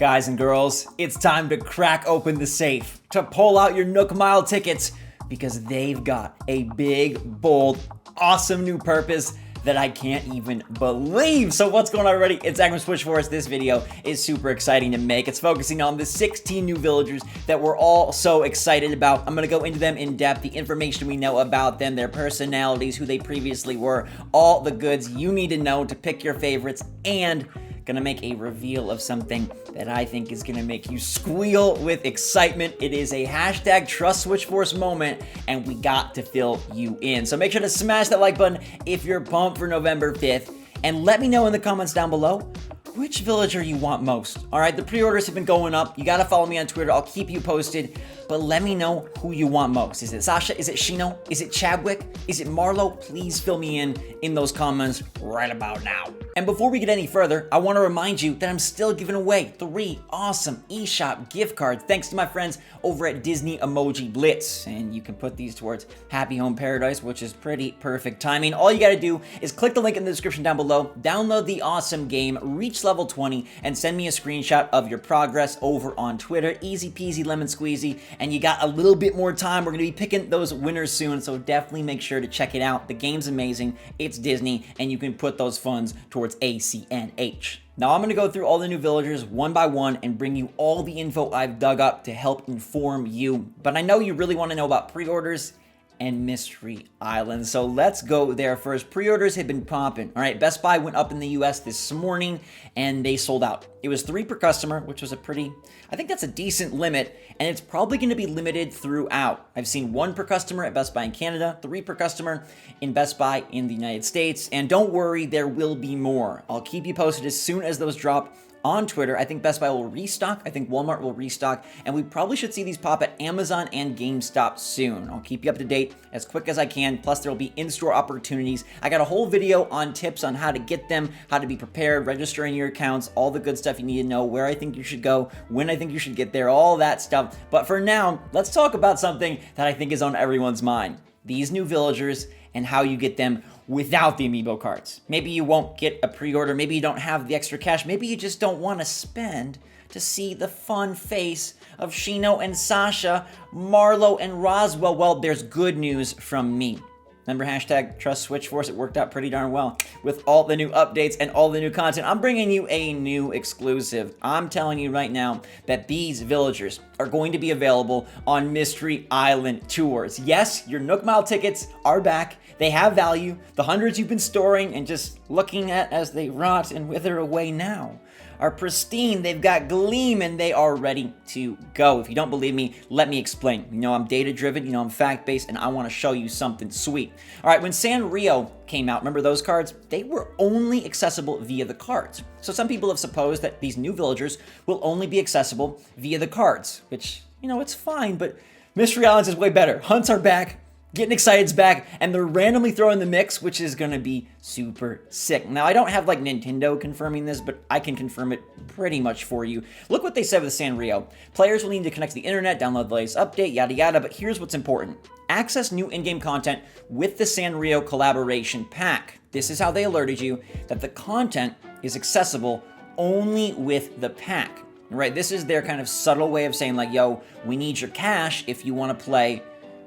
Guys and girls, it's time to crack open the safe, to pull out your Nook Mile tickets, because they've got a big, bold, awesome new purpose that I can't even believe. So what's going on, everybody? It's Zach from SwitchForce. This video is super exciting to make. It's focusing on the 16 new villagers that we're all so excited about. I'm gonna go into them in depth, the information we know about them, their personalities, who they previously were, all the goods you need to know to pick your favorites, and gonna make a reveal of something that I think is gonna make you squeal with excitement. It is a hashtag Trust SwitchForce moment, and we got to fill you in. So make sure to smash that like button if you're pumped for November 5th, and let me know in the comments down below which villager you want most. All right, the pre-orders have been going up. You gotta follow me on Twitter. I'll keep you posted, but let me know who you want most. Is it Sasha? Is it Shino? Is it Chadwick? Is it Marlo? Please fill me in those comments right about now. And before we get any further, I want to remind you that I'm still giving away 3 awesome eShop gift cards thanks to my friends over at Disney Emoji BLITZ. And you can put these towards Happy Home Paradise, which is pretty perfect timing. All you got to do is click the link in the description down below, download the awesome game, reach level 20, and send me a screenshot of your progress over on Twitter. Easy peasy lemon squeezy, and you got a little bit more time. We're going to be picking those winners soon, so definitely make sure to check it out. The game's amazing, it's Disney, and you can put those funds towards ACNH. Now I'm going to go through all the new villagers one by one and bring you all the info I've dug up to help inform you. But I know you really want to know about pre-orders and Mystery Island, so let's go there first. Pre-orders have been popping. All right, Best Buy went up in the US this morning and they sold out. It was 3 per customer, which was I think that's a decent limit, and it's probably going to be limited throughout. I've seen 1 per customer at Best Buy in Canada, 3 per customer in Best Buy in the United States, and don't worry, there will be more. I'll keep you posted as soon as those drop on Twitter. I think Best Buy will restock, I think Walmart will restock, and we probably should see these pop at Amazon and GameStop soon. I'll keep you up to date as quick as I can, plus there will be in-store opportunities. I got a whole video on tips on how to get them, how to be prepared, registering your accounts, all the good stuff you need to know, where I think you should go, when I think you should get there, all that stuff. But for now, let's talk about something that I think is on everyone's mind. These new villagers and how you get them without the Amiibo cards. Maybe you won't get a pre-order, maybe you don't have the extra cash, maybe you just don't want to spend to see the fun face of Shino and Sasha, Marlo and Roswell. Well, there's good news from me. Remember hashtag Trust SwitchForce? It worked out pretty darn well with all the new updates and all the new content. I'm bringing you a new exclusive. I'm telling you right now that these villagers are going to be available on Mystery Island tours. Yes, your Nook Mile tickets are back. They have value. The hundreds you've been storing and just looking at as they rot and wither away now are pristine. They've got gleam and they are ready to go. If you don't believe me, let me explain. You know I'm data driven, you know I'm fact based, and I want to show you something sweet. All right, when Sanrio came out, remember those cards? They were only accessible via the cards. So some people have supposed that these new villagers will only be accessible via the cards, which, you know, it's fine, but Mystery Islands is way better. Hunts are back. Getting Excited's back, and they're randomly throwing the mix, which is going to be super sick. Now, I don't have like Nintendo confirming this, but I can confirm it pretty much for you. Look what they said with Sanrio. Players will need to connect to the internet, download the latest update, yada yada, but here's what's important. Access new in-game content with the Sanrio collaboration pack. This is how they alerted you that the content is accessible only with the pack, right? This is their kind of subtle way of saying like, yo, we need your cash if you want to play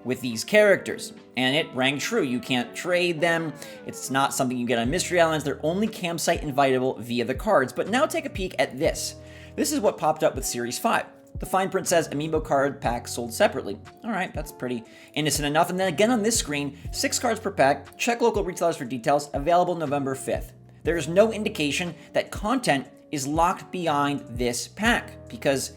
with these characters. And it rang true. You can't trade them. It's not something you get on Mystery Islands. They're only campsite invitable via the cards. But now take a peek at this. This is what popped up with Series 5. The fine print says Amiibo card pack sold separately. All right, that's pretty innocent enough. And then again on this screen, 6 cards per pack. Check local retailers for details. Available November 5th. There is no indication that content is locked behind this pack, because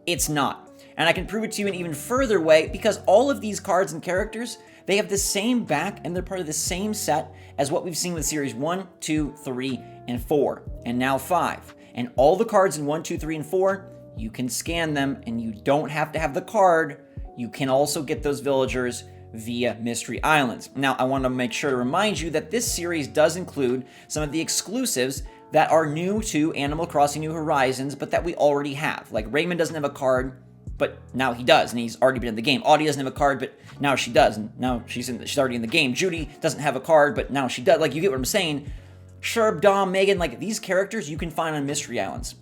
it's not. And I can prove it to you in an even further way, because all of these cards and characters, they have the same back and they're part of the same set as what we've seen with Series 1, 2, 3, and 4, and now 5. And all the cards in 1, 2, 3, and 4, you can scan them and you don't have to have the card. You can also get those villagers via Mystery Islands. Now, I want to make sure to remind you that this series does include some of the exclusives that are new to Animal Crossing New Horizons, but that we already have. Like Raymond doesn't have a card, but now he does, and he's already been in the game. Audie doesn't have a card, but now she does, and now she's already in the game. Judy doesn't have a card, but now she does. Like, you get what I'm saying? Sherb, Dom, Megan, like, these characters you can find on Mystery Islands.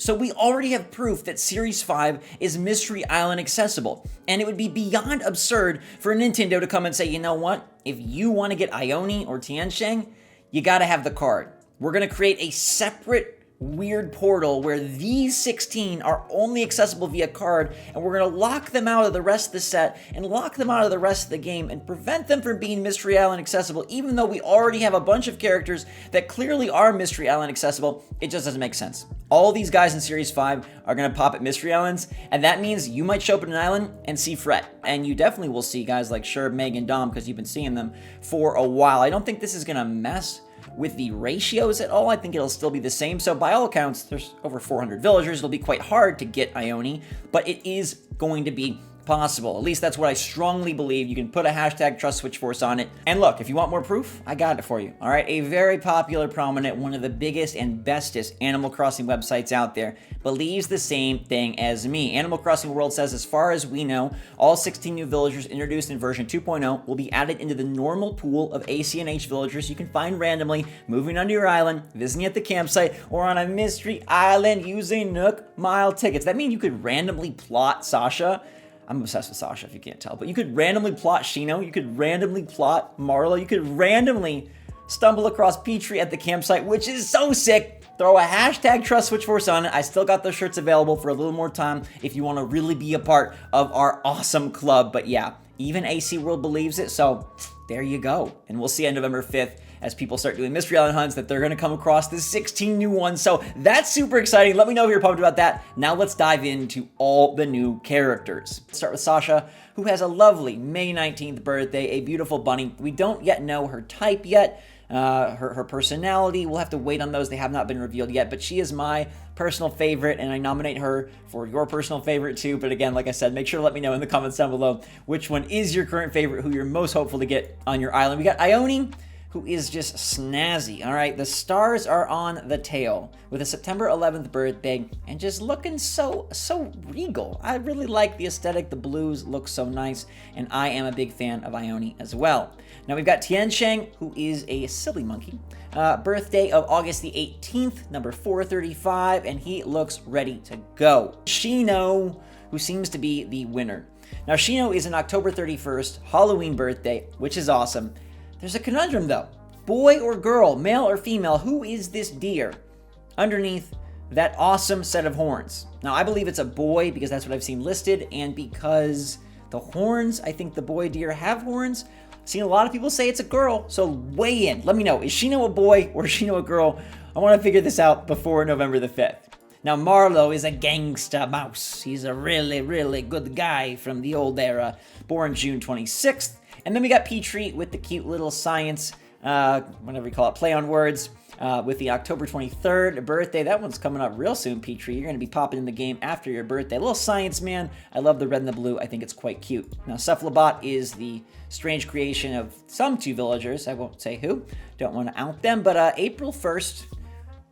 So we already have proof that Series 5 is Mystery Island accessible, and it would be beyond absurd for Nintendo to come and say, you know what, if you want to get Ione or Tiansheng, you gotta have the card. We're gonna create a separate weird portal where these 16 are only accessible via card, and we're going to lock them out of the rest of the set and lock them out of the rest of the game and prevent them from being Mystery Island accessible, even though we already have a bunch of characters that clearly are Mystery Island accessible. It just doesn't make sense. All these guys in Series 5 are going to pop at Mystery Islands, and that means you might show up at an island and see Fret, and you definitely will see guys like Sherb, Meg, and Dom, because you've been seeing them for a while. I don't think this is going to mess with the ratios at all. I think it'll still be the same. So by all accounts, there's over 400 villagers. It'll be quite hard to get Ione, but it is going to be possible. At least that's what I strongly believe. You can put a hashtag #TrustSwitchForce on it. And look, if you want more proof, I got it for you. All right, a very popular, prominent, one of the biggest and bestest Animal Crossing websites out there believes the same thing as me. Animal Crossing World says, as far as we know, all 16 new villagers introduced in version 2.0 will be added into the normal pool of ACNH villagers you can find randomly moving onto your island, visiting at the campsite, or on a mystery island using Nook Mile tickets. That means you could randomly plot Sasha. I'm obsessed with Sasha, if you can't tell. But you could randomly plot Shino. You could randomly plot Marlo. You could randomly stumble across Petrie at the campsite, which is so sick. Throw a hashtag #TrustSwitchForce on it. I still got those shirts available for a little more time if you want to really be a part of our awesome club. But yeah, even AC World believes it. So there you go. And we'll see on November 5th as people start doing Mystery Island hunts that they're going to come across the 16 new ones. So that's super exciting. Let me know if you're pumped about that. Now let's dive into all the new characters. Let's start with Sasha, who has a lovely May 19th birthday, a beautiful bunny. We don't yet know her type yet. Her personality, we'll have to wait on those. They have not been revealed yet, but she is my personal favorite, and I nominate her for your personal favorite too. But again, like I said, make sure to let me know in the comments down below which one is your current favorite, who you're most hopeful to get on your island. We got Ione, who is just snazzy. All right, the stars are on the tail with a September 11th birthday and just looking so regal. I really like the aesthetic. The blues look so nice, and I am a big fan of Ione as well. Now we've got Tiansheng, who is a silly monkey. Birthday of August the 18th, number 435, and he looks ready to go. Shino, who seems to be the winner. Now Shino is an October 31st Halloween birthday, which is awesome. There's a conundrum though. Boy or girl, male or female, who is this deer underneath that awesome set of horns? Now I believe it's a boy because that's what I've seen listed, and because the horns, I think the boy deer have horns. I've seen a lot of people say it's a girl, so weigh in. Let me know, is Shino a boy or is Shino a girl? I want to figure this out before November the 5th. Now Marlo is a gangsta mouse. He's a really good guy from the old era, born June 26th. And then we got Petrie with the cute little science, whatever you call it, play on words, with the October 23rd birthday. That one's coming up real soon, Petrie. You're going to be popping in the game after your birthday. A little science man. I love the red and the blue. I think it's quite cute. Now, Cephalobot is the strange creation of some two villagers. I won't say who. Don't want to out them. But April 1st,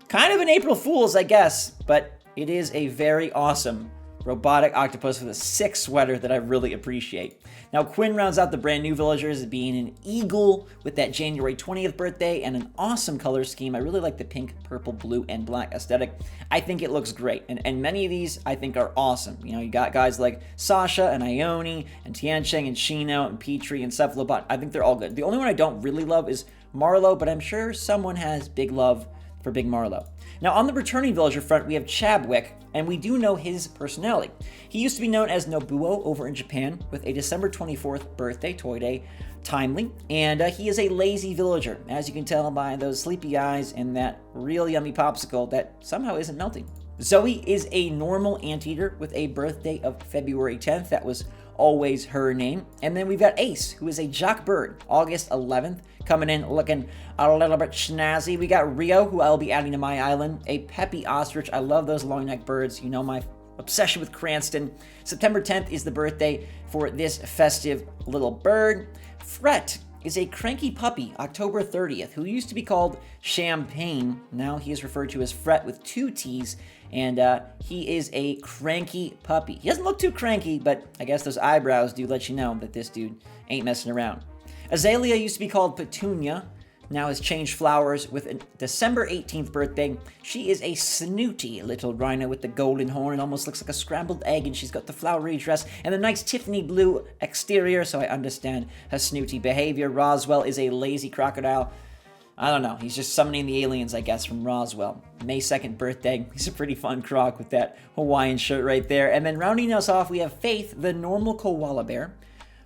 kind of an April Fool's, I guess. But it is a very awesome robotic octopus with a sick sweater that I really appreciate. Now, Quinn rounds out the brand new villagers as being an eagle with that January 20th birthday and an awesome color scheme. I really like the pink, purple, blue, and black aesthetic. I think it looks great, and many of these I think are awesome. You know, you got guys like Sasha and Ione and Tiansheng and Shino and Petrie and Cephalobot. I think they're all good. The only one I don't really love is Marlo, but I'm sure someone has big love for Big Marlo. Now, on the returning villager front, we have Chabwick, and we do know his personality. He used to be known as Nobuo over in Japan, with a December 24th birthday, Toy Day, timely, and he is a lazy villager, as you can tell by those sleepy eyes and that real yummy popsicle that somehow isn't melting. Zoe is a normal anteater with a birthday of February 10th. That was always her name. And then we've got Ace, who is a jock bird, August 11th, coming in looking a little bit snazzy. We got Rio, who I'll be adding to my island, a peppy ostrich. I love those long-necked birds. You know my obsession with Cranston. September 10th is the birthday for this festive little bird. Fret is a cranky puppy, October 30th, who used to be called Champagne. Now he is referred to as Fret with 2 T's, and he is a cranky puppy. He doesn't look too cranky, but I guess those eyebrows do let you know that this dude ain't messing around. Azalea used to be called Petunia. now has changed flowers with a December 18th birthday. She is a snooty little rhino with the golden horn. It almost looks like a scrambled egg, and she's got the flowery dress and the nice Tiffany blue exterior, so I understand her snooty behavior. Roswell is a lazy crocodile. I don't know, he's just summoning the aliens, I guess, from Roswell. May 2nd birthday. He's a pretty fun croc with that Hawaiian shirt right there. And then rounding us off, we have Faith, the normal koala bear.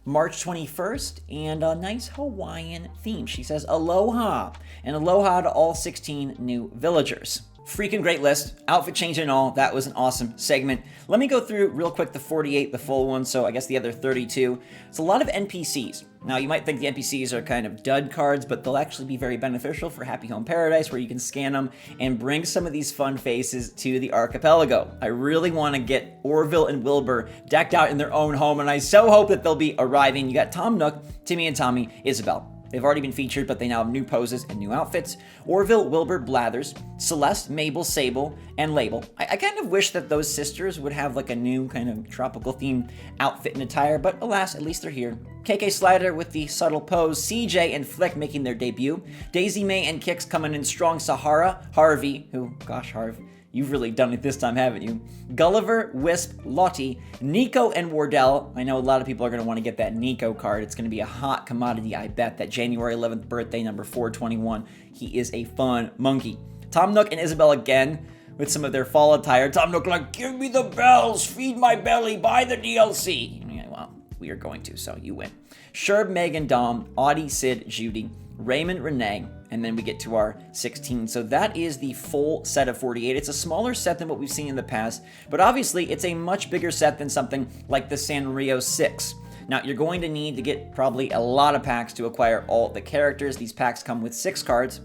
March 21st, and a nice Hawaiian theme. She says aloha, and aloha to all 16 new villagers. Freaking great list, outfit change and all. That was an awesome segment. Let me go through real quick the 48, the full one, so I guess the other 32. It's a lot of NPCs. Now, you might think the NPCs are kind of dud cards, but they'll actually be very beneficial for Happy Home Paradise, where you can scan them and bring some of these fun faces to the archipelago. I really want to get Orville and Wilbur decked out in their own home, and I so hope that they'll be arriving. You got Tom Nook, Timmy and Tommy, Isabel. They've already been featured, but they now have new poses and new outfits. Orville, Wilbur, Blathers, Celeste, Mabel, Sable, and Label. I kind of wish that those sisters would have like a new kind of tropical themed outfit and attire, but alas, at least they're here. KK Slider with the subtle pose, CJ and Flick making their debut, Daisy May and Kix coming in strong, Sahara, Harvey, who, gosh, Harv, you've really done it this time, haven't you? Gulliver, Wisp, Lottie, Nico, and Wardell. I know a lot of people are going to want to get that Nico card. It's going to be a hot commodity, I bet. That January 11th birthday, number 421. He is a fun monkey. Tom Nook and Isabel again with some of their fall attire. Tom Nook like, give me the bells, feed my belly, buy the DLC. Yeah, well, we are going to, so you win. Sherb, Megan, Dom, Audie, Sid, Judy, Raymond, Renee, and then we get to our 16. So that is the full set of 48. It's a smaller set than what we've seen in the past, but obviously it's a much bigger set than something like the Sanrio 6. Now, you're going to need to get probably a lot of packs to acquire all the characters. These packs come with 6 cards,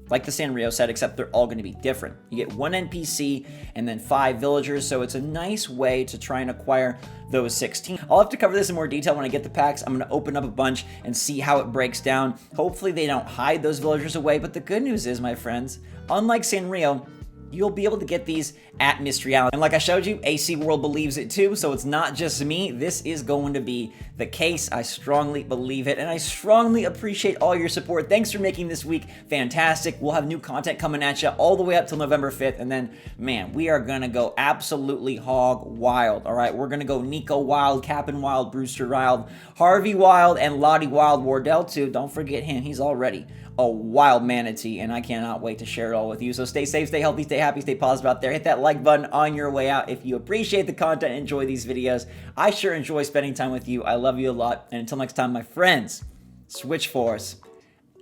like the Sanrio set, except they're all going to be different. You get 1 NPC and then 5 villagers, so it's a nice way to try and acquire those 16. I'll have to cover this in more detail when I get the packs. I'm going to open up a bunch and see how it breaks down. Hopefully they don't hide those villagers away, but the good news is, my friends, unlike Sanrio, you'll be able to get these at Mystery Island. And like I showed you, AC World believes it too, so it's not just me. This is going to be the case. I strongly believe it, and I strongly appreciate all your support. Thanks for making this week fantastic. We'll have new content coming at you all the way up till November 5th, and then, man, we are going to go absolutely hog wild, all right? We're going to go Nico Wild, Captain Wild, Brewster Wild, Harvey Wild, and Lottie Wild. Wardell too. Don't forget him. He's already a wild manatee, and I cannot wait to share it all with you. So stay safe, stay healthy, stay happy, stay positive out there. Hit that like button on your way out if you appreciate the content and enjoy these videos. I sure enjoy spending time with you. I love you a lot. And until next time, my friends, SwitchForce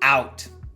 out.